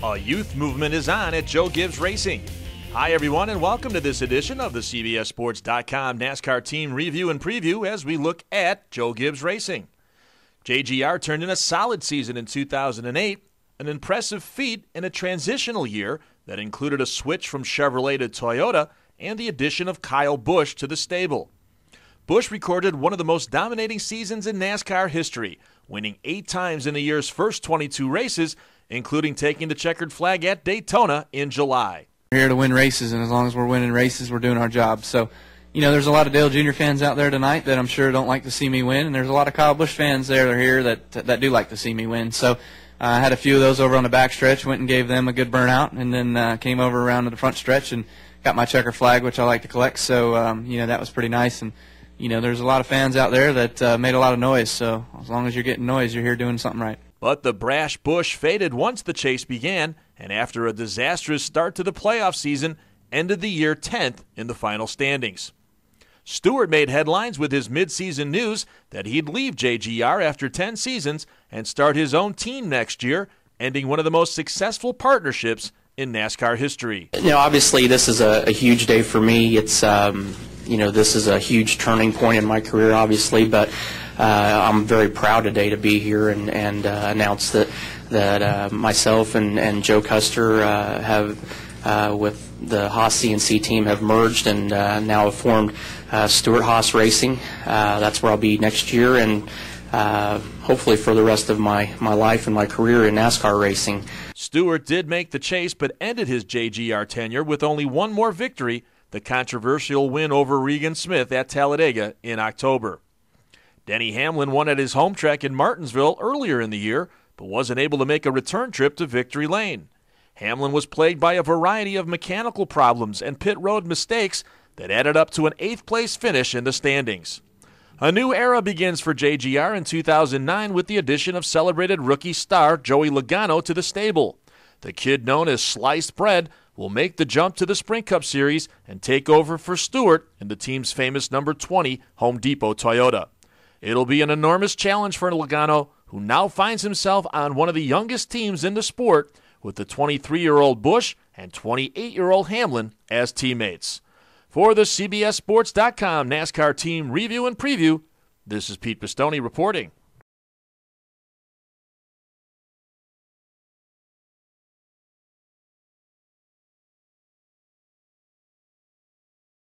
A youth movement is on at Joe Gibbs Racing. Hi, everyone, and welcome to this edition of the CBSSports.com NASCAR team review and preview as we look at Joe Gibbs Racing. JGR turned in a solid season in 2008, an impressive feat in a transitional year that included a switch from Chevrolet to Toyota and the addition of Kyle Busch to the stable. Busch recorded one of the most dominating seasons in NASCAR history, winning 8 times in the year's first 22 races, including taking the checkered flag at Daytona in July. We're here to win races, and as long as we're winning races, we're doing our job. So, there's a lot of Dale Jr. fans out there tonight that I'm sure don't like to see me win, and there's a lot of Kyle Busch fans there that are here that do like to see me win. So I had a few of those over on the back stretch, went and gave them a good burnout, and then came over around to the front stretch and got my checker flag, which I like to collect. So, that was pretty nice. And, there's a lot of fans out there that made a lot of noise. So as long as you're getting noise, you're here doing something right. But the brash Busch faded once the chase began, and after a disastrous start to the playoff season, ended the year 10th in the final standings. Stewart made headlines with his midseason news that he'd leave JGR after 10 seasons and start his own team next year, ending one of the most successful partnerships in NASCAR history. Obviously this is a huge day for me. It's, this is a huge turning point in my career, obviously, but I'm very proud today to be here and announce that myself and Joe Custer have, with the Haas CNC team, have merged and now have formed Stewart Haas Racing. That's where I'll be next year and hopefully for the rest of my life and my career in NASCAR racing. Stewart did make the chase but ended his JGR tenure with only one more victory, the controversial win over Regan Smith at Talladega in October. Denny Hamlin won at his home track in Martinsville earlier in the year, but wasn't able to make a return trip to Victory Lane. Hamlin was plagued by a variety of mechanical problems and pit road mistakes that added up to an 8th-place finish in the standings. A new era begins for JGR in 2009 with the addition of celebrated rookie star Joey Logano to the stable. The kid known as Sliced Bread will make the jump to the Sprint Cup Series and take over for Stewart in the team's famous number 20 Home Depot Toyota. It'll be an enormous challenge for Logano, who now finds himself on one of the youngest teams in the sport with the 23-year-old Busch and 28-year-old Hamlin as teammates. For the CBSSports.com NASCAR team review and preview, this is Pete Pistone reporting.